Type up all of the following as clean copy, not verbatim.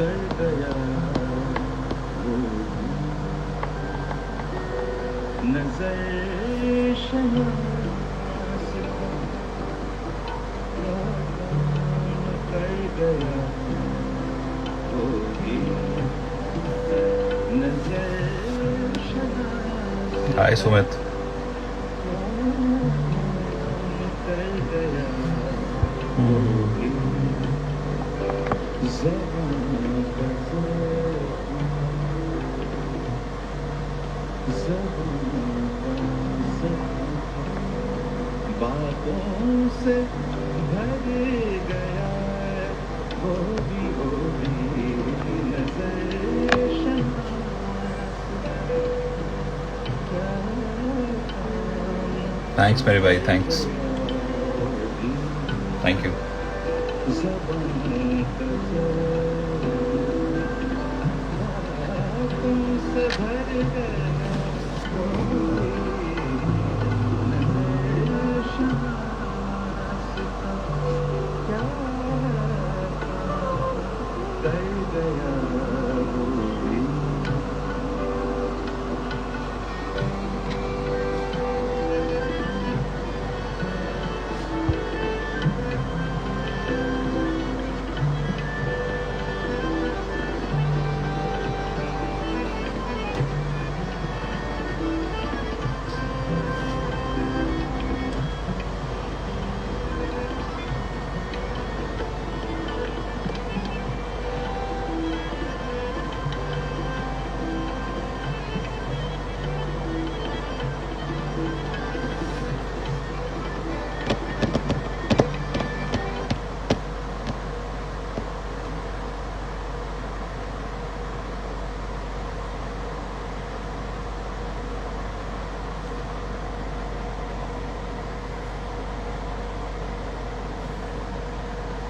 कर गया वो नजर शनास कर गया वो भी नजर शनास हाय सुमित। कर गया वो भी ज़बान पर बातों से भर गया वो भी नजर थैंक्स मेरे भाई, थैंक्स, थैंक यू। से भर गया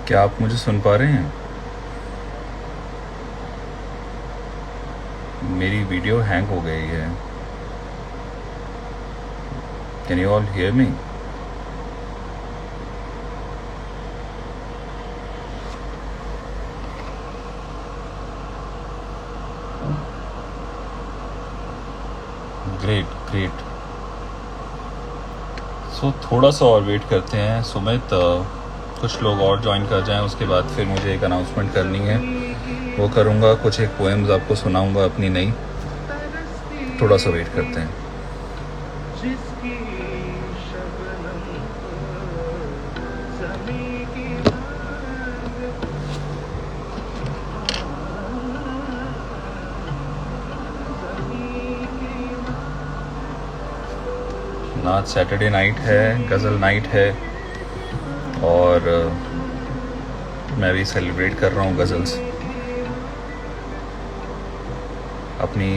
क्या आप मुझे सुन पा रहे हैं? मेरी वीडियो हैंग हो गई है। Can you all hear me? Great great. So थोड़ा सा और वेट करते हैं सुमित, कुछ लोग और ज्वाइन कर जाएं, उसके बाद फिर मुझे एक अनाउंसमेंट करनी है, वो करूँगा। कुछ एक पोएम्स आपको सुनाऊँगा अपनी नई। थोड़ा सा वेट करते हैं। जिसकी शबनम ज़मीं की आज सैटरडे नाइट है, गज़ल नाइट है, और मैं भी सेलिब्रेट कर रहा हूँ गज़ल्स। अपनी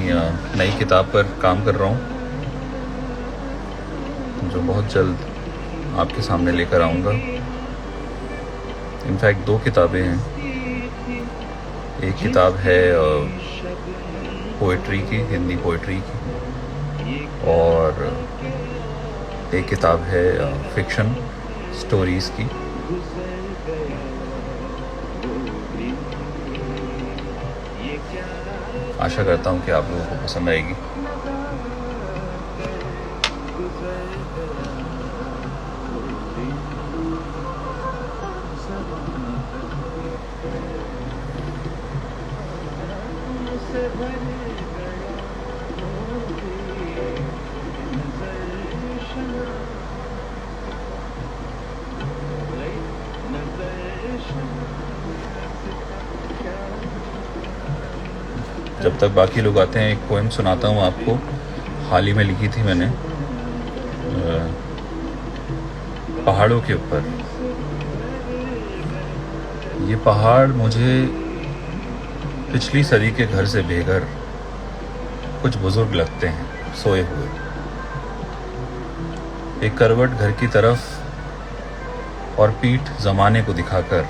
नई किताब पर काम कर रहा हूँ, जो बहुत जल्द आपके सामने लेकर आऊँगा। इनफैक्ट 2 किताबें हैं। एक किताब है पोइट्री की, हिंदी पोइट्री की, और एक किताब है फिक्शन स्टोरीज़ की। आशा करता हूँ कि आप लोगों को पसंद आएगी। जब तक बाकी लोग आते हैं, एक पोएम सुनाता हूँ आपको। हाल ही में लिखी थी मैंने, पहाड़ों के ऊपर। ये पहाड़ मुझे पिछली सदी के घर से बेघर कुछ बुजुर्ग लगते हैं, सोए हुए। एक करवट घर की तरफ और पीठ ज़माने को दिखाकर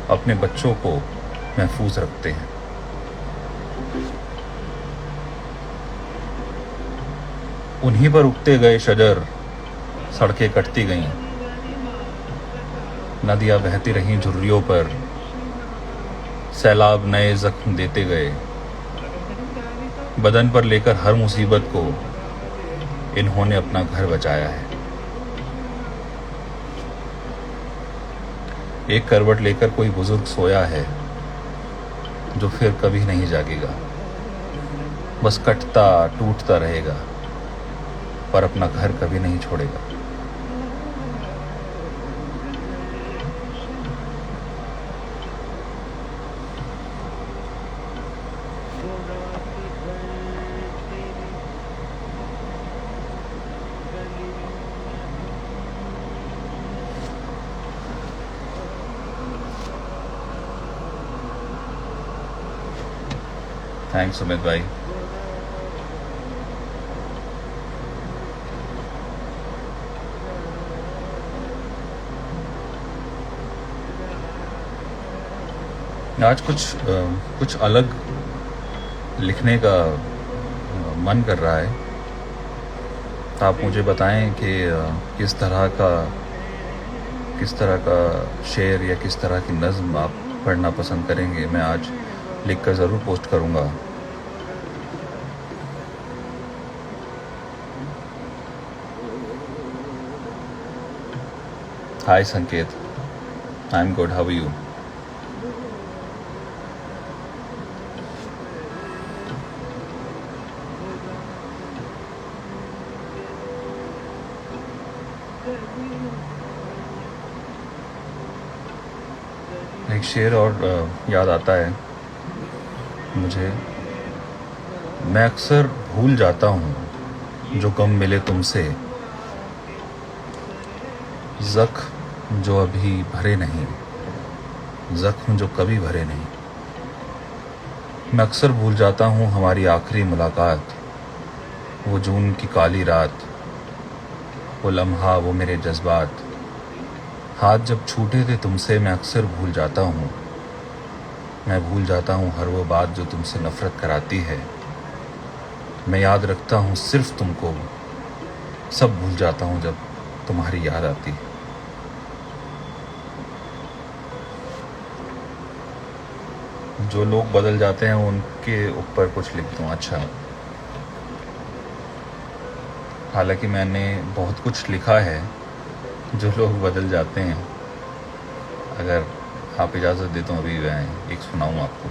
अपने बच्चों को महफूज रखते हैं। उन्हीं पर उगते गए शजर, सड़कें कटती गईं, नदियाँ बहती रहीं झुर्रियों पर, सैलाब नए जख्म देते गए, बदन पर लेकर हर मुसीबत को इन्होंने अपना घर बचाया है। एक करवट लेकर कोई बुजुर्ग सोया है जो फिर कभी नहीं जागेगा, बस कटता टूटता रहेगा पर अपना घर कभी नहीं छोड़ेगा। थैंक्स सुमित भाई। आज कुछ अलग लिखने का मन कर रहा है। आप मुझे बताएं कि किस तरह का शेर या किस तरह की नज़्म आप पढ़ना पसंद करेंगे। मैं आज लिखकर ज़रूर पोस्ट करूँगा। Hi Sanket, I am good, how are you? एक शेर और याद आता है मुझे। मैं अक्सर भूल जाता हूँ जो गम मिले तुमसे, जख्म जो अभी भरे नहीं, जख्म जो कभी भरे नहीं। मैं अक्सर भूल जाता हूँ हमारी आखिरी मुलाकात, वो जून की काली रात, वो लम्हा, वो मेरे जज्बात। हाथ जब छूटे थे तुमसे मैं अक्सर भूल जाता हूँ। मैं भूल जाता हूँ हर वो बात जो तुमसे नफ़रत कराती है। मैं याद रखता हूँ सिर्फ तुमको, सब भूल जाता हूँ जब तुम्हारी याद आती है। जो लोग बदल जाते हैं उनके ऊपर कुछ लिख दूँ। अच्छा, हालांकि मैंने बहुत कुछ लिखा है जो लोग बदल जाते हैं। अगर आप इजाज़त देते हो अभी मैं एक सुनाऊँ आपको।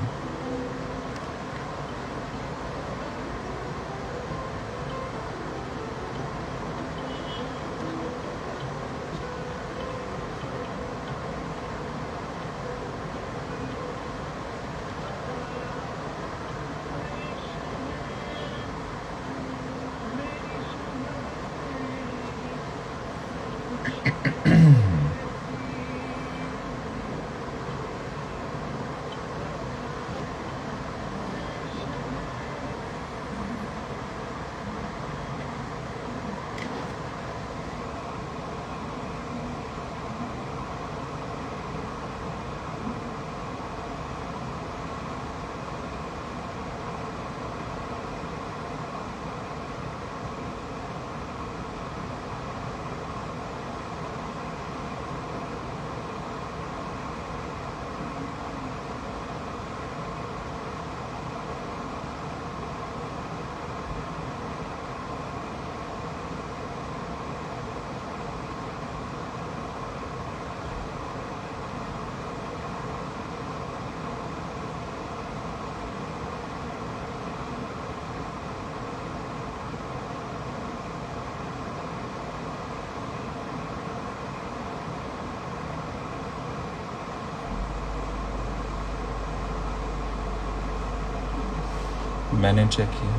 मैंने चेक किया।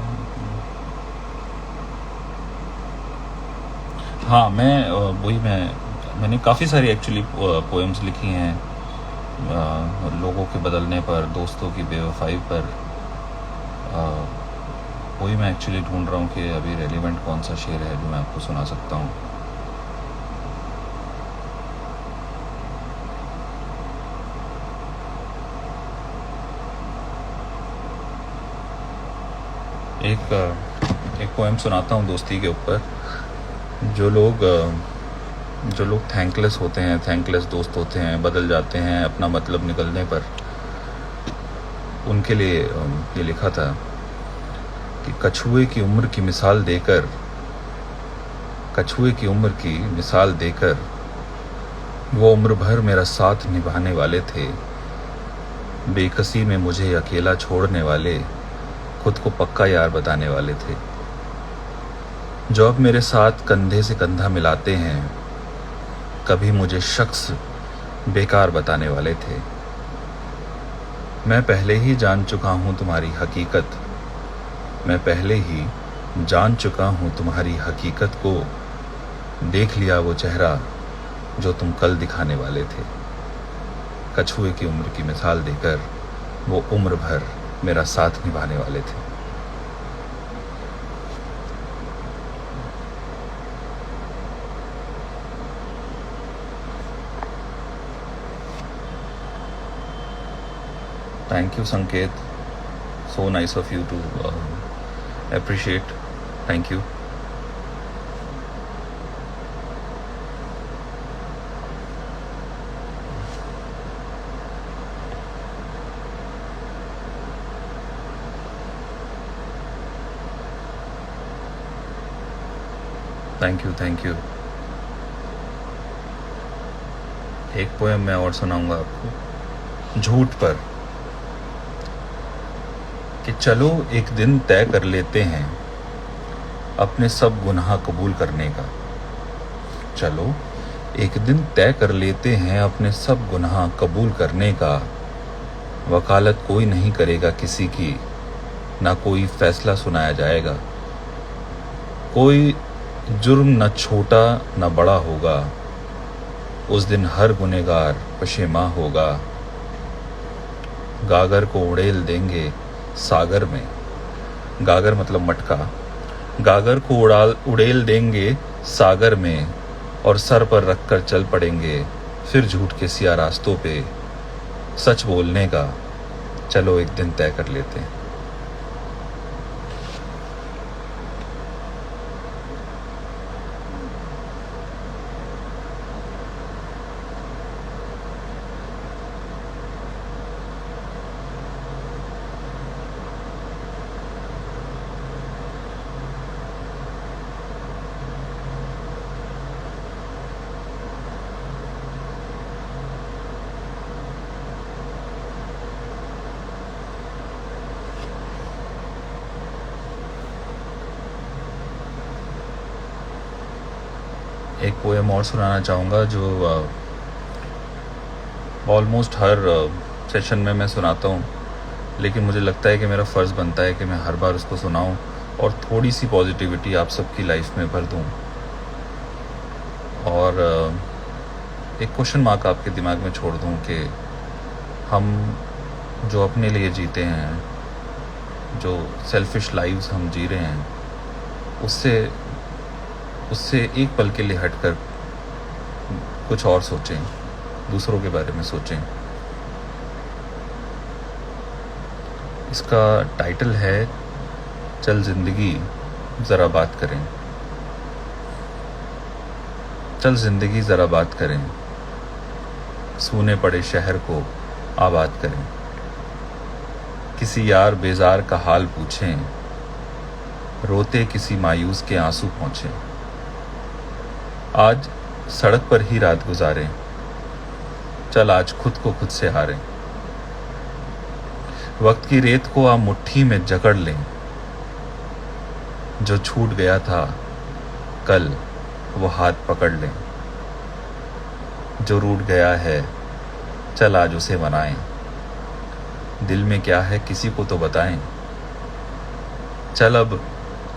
हाँ, मैंने काफ़ी सारी एक्चुअली पोएम्स लिखी हैं लोगों के बदलने पर, दोस्तों की बेवफाई पर। वही मैं एक्चुअली ढूंढ रहा हूँ कि अभी रेलिवेंट कौन सा शेर है जो मैं आपको सुना सकता हूँ। एक पोएम सुनाता हूँ दोस्ती के ऊपर। जो लोग थैंकलेस होते हैं, थैंकलेस दोस्त होते हैं, बदल जाते हैं अपना मतलब निकलने पर, उनके लिए ये लिखा था कि कछुए की उम्र की मिसाल देकर, कछुए की उम्र की मिसाल देकर वो उम्र भर मेरा साथ निभाने वाले थे। बेकसी में मुझे अकेला छोड़ने वाले, खुद को पक्का यार बताने वाले थे। जो अब मेरे साथ कंधे से कंधा मिलाते हैं, कभी मुझे शख्स बेकार बताने वाले थे। मैं पहले ही जान चुका हूँ तुम्हारी हकीकत, मैं पहले ही जान चुका हूँ तुम्हारी हकीकत को। देख लिया वो चेहरा जो तुम कल दिखाने वाले थे। कछुए की उम्र की मिसाल देकर वो उम्र भर मेरा साथ निभाने वाले थे। Thank you Sanket, so nice of you to appreciate. Thank you. Thank you. एक पोएम मैं और सुनाऊंगा आपको, झूठ पर। कि चलो एक दिन तय कर लेते हैं अपने सब गुनाह कबूल करने का। चलो एक दिन तय कर लेते हैं अपने सब गुनाह कबूल करने का। वकालत कोई नहीं करेगा किसी की, ना कोई फैसला सुनाया जाएगा। कोई जुर्म न छोटा न बड़ा होगा, उस दिन हर गुनहगार पशेमा होगा। गागर को उड़ेल देंगे सागर में, गागर मतलब मटका, गागर को उड़ेल देंगे सागर में, और सर पर रखकर चल पड़ेंगे फिर झूठ के सिया रास्तों पे। सच बोलने का चलो एक दिन तय कर लेते हैं। एक पोएम और सुनाना चाहूँगा जो ऑलमोस्ट हर सेशन में मैं सुनाता हूँ, लेकिन मुझे लगता है कि मेरा फ़र्ज़ बनता है कि मैं हर बार उसको सुनाऊँ और थोड़ी सी पॉजिटिविटी आप सबकी लाइफ में भर दूँ। और एक क्वेश्चन मार्क आपके दिमाग में छोड़ दूँ कि हम जो अपने लिए जीते हैं, जो सेल्फिश लाइव्स हम जी रहे हैं, उससे एक पल के लिए हटकर कुछ और सोचें, दूसरों के बारे में सोचें। इसका टाइटल है चल ज़िंदगी ज़रा बात करें। चल ज़िंदगी ज़रा बात करें, सूने पड़े शहर को आबाद करें। किसी यार बेजार का हाल पूछें, रोते किसी मायूस के आंसू पहुँचें। आज सड़क पर ही रात गुजारें, चल आज खुद को खुद से हारें। वक्त की रेत को आप मुट्ठी में जकड़ लें, जो छूट गया था कल वो हाथ पकड़ लें। जो रूठ गया है चल आज उसे मनाएं, दिल में क्या है किसी को तो बताएं। चल अब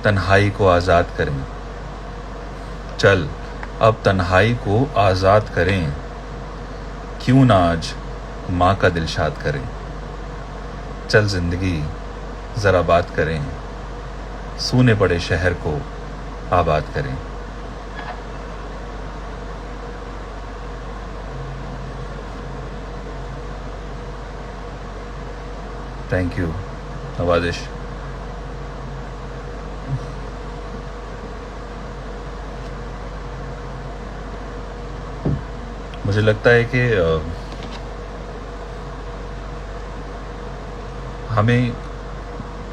तन्हाई को आज़ाद करें, चल अब तन्हाई को आज़ाद करें। क्यों ना आज माँ का दिल शाद करें। चल ज़िंदगी ज़रा बात करें, सूने पड़े शहर को आबाद करें। थैंक यू नवाजिश। मुझे लगता है कि हमें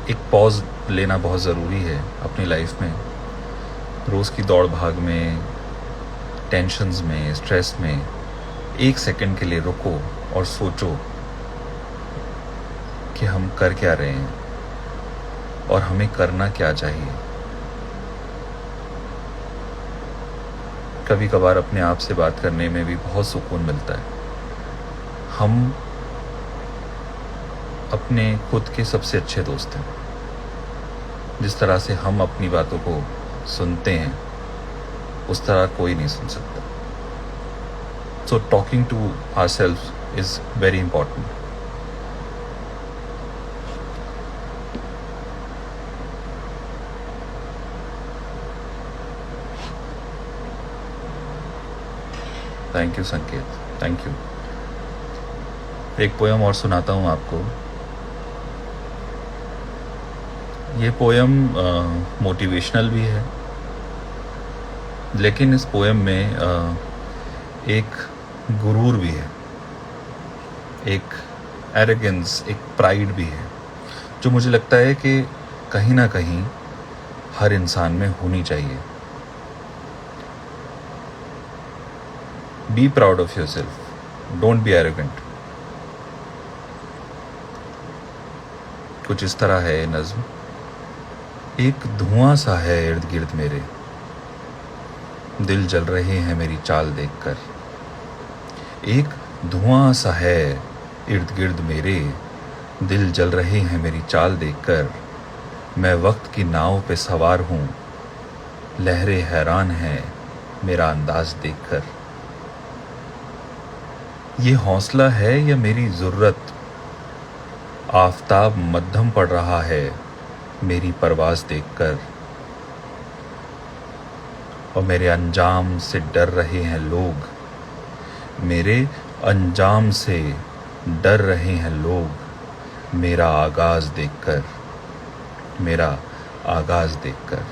एक पॉज लेना बहुत ज़रूरी है अपनी लाइफ में। रोज़ की दौड़ भाग में, टेंशन्स में, स्ट्रेस में 1 सेकंड के लिए रुको और सोचो कि हम कर क्या रहे हैं और हमें करना क्या चाहिए। कभी कभार अपने आप से बात करने में भी बहुत सुकून मिलता है। हम अपने खुद के सबसे अच्छे दोस्त हैं। जिस तरह से हम अपनी बातों को सुनते हैं उस तरह कोई नहीं सुन सकता। So talking to ourselves is very important. Thank you Sanket, thank you. एक पोयम और सुनाता हूँ आपको। ये पोयम मोटिवेशनल भी है, लेकिन इस पोयम में एक गुरूर भी है, एक एरोगेंस, एक प्राइड भी है, जो मुझे लगता है कि कहीं ना कहीं हर इंसान में होनी चाहिए। Be proud of your self, don't be arrogant. कुछ इस तरह है ये नज्म। एक धुआं सा है इर्द गिर्द मेरे, दिल जल रहे हैं मेरी चाल देखकर। एक धुआं सा है इर्द गिर्द मेरे, दिल जल रहे हैं मेरी चाल देखकर। मैं वक्त की नाव पे सवार हूँ, लहरें हैरान हैं मेरा अंदाज देखकर। ये हौसला है या मेरी ज़रूरत, आफताब मध्यम पड़ रहा है मेरी परवाज़ देखकर। और मेरे अंजाम से डर रहे हैं लोग, मेरे अंजाम से डर रहे हैं लोग मेरा आगाज़ देखकर, मेरा आगाज़ देखकर।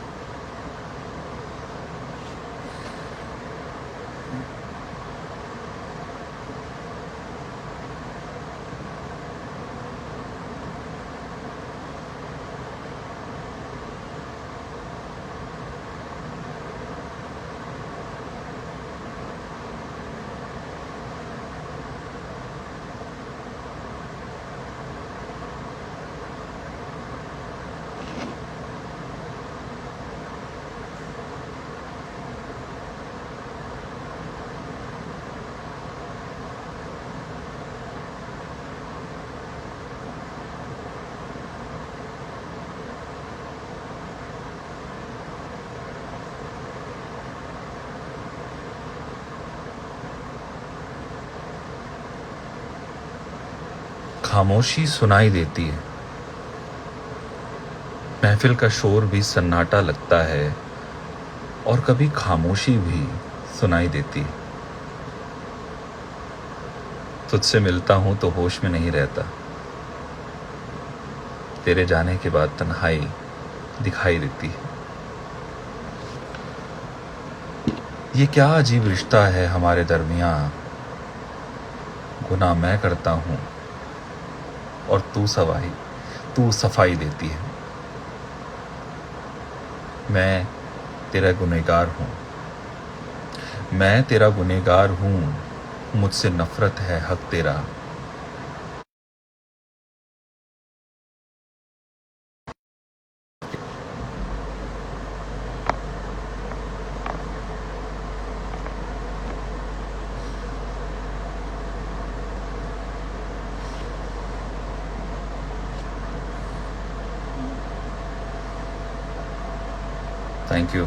खामोशी सुनाई देती है, महफिल का शोर भी सन्नाटा लगता है, और कभी खामोशी भी सुनाई देती है। तुझसे मिलता हूं तो होश में नहीं रहता, तेरे जाने के बाद तन्हाई दिखाई देती है। ये क्या अजीब रिश्ता है हमारे दरमियां, गुनाह मैं करता हूं और तू सफाई देती है। मैं तेरा गुनहगार हूँ, मैं तेरा गुनहगार हूँ, मुझसे नफरत है हक तेरा। Thank you.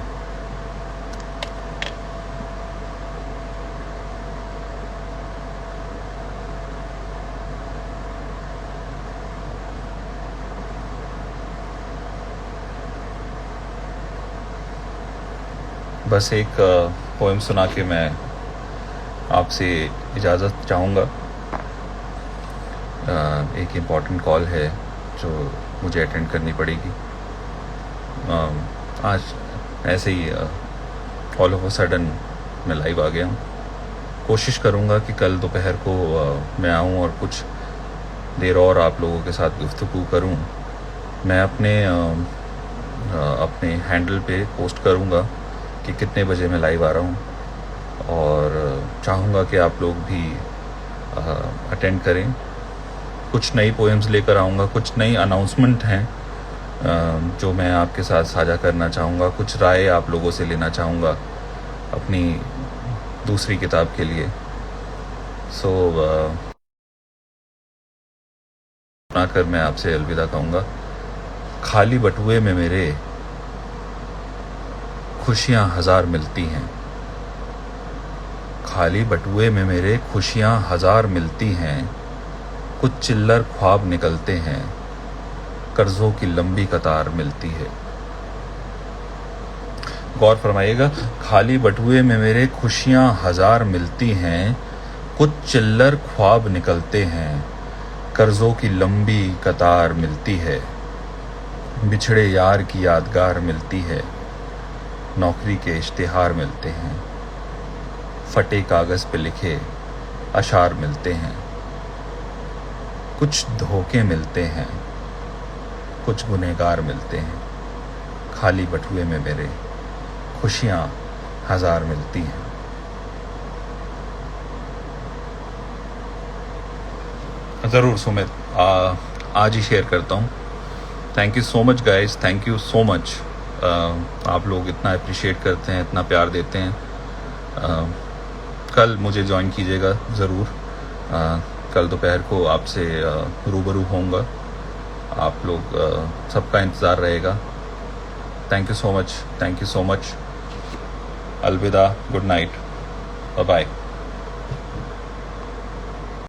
बस एक पोएम सुना के मैं आपसे इजाज़त चाहूँगा। एक इम्पॉर्टेंट कॉल है जो मुझे अटेंड करनी पड़ेगी। आज ऐसे ही ऑल ऑफ अ सडन मैं लाइव आ गया हूँ। कोशिश करूँगा कि कल दोपहर को मैं आऊँ और कुछ देर और आप लोगों के साथ गुफ्तगू करूं। मैं अपने हैंडल पे पोस्ट करूंगा कि कितने बजे मैं लाइव आ रहा हूं, और चाहूँगा कि आप लोग भी अटेंड करें। कुछ नई पोएम्स लेकर आऊँगा, कुछ नई अनाउंसमेंट हैं जो मैं आपके साथ साझा करना चाहूँगा, कुछ राय आप लोगों से लेना चाहूँगा अपनी दूसरी किताब के लिए। सो कर मैं आपसे अलविदा कहूँगा। खाली बटुए में मेरे खुशियाँ हज़ार मिलती हैं, खाली बटुए में मेरे खुशियाँ हज़ार मिलती हैं, कुछ चिल्लर ख्वाब निकलते हैं, कर्जों की लंबी कतार मिलती है। गौर फरमाइएगा, खाली बटुए में मेरे खुशियाँ हज़ार मिलती हैं, कुछ चिल्लर ख्वाब निकलते हैं, कर्जों की लंबी कतार मिलती है। बिछड़े यार की यादगार मिलती है, नौकरी के इश्तिहार मिलते हैं, फटे कागज़ पे लिखे अशार मिलते हैं, कुछ धोखे मिलते हैं, कुछ गुनहगार मिलते हैं। खाली बटुए में मेरे खुशियाँ हज़ार मिलती हैं। ज़रूर सुमित, आज ही शेयर करता हूँ। Thank you so much guys, thank you so much. आप लोग इतना अप्रिशिएट करते हैं, इतना प्यार देते हैं। कल मुझे ज्वाइन कीजिएगा ज़रूर। कल दोपहर को आपसे रूबरू होऊंगा। आप लोग सबका इंतज़ार रहेगा। Thank you so much, thank you so much. अलविदा, गुड नाइट, बाय बाय।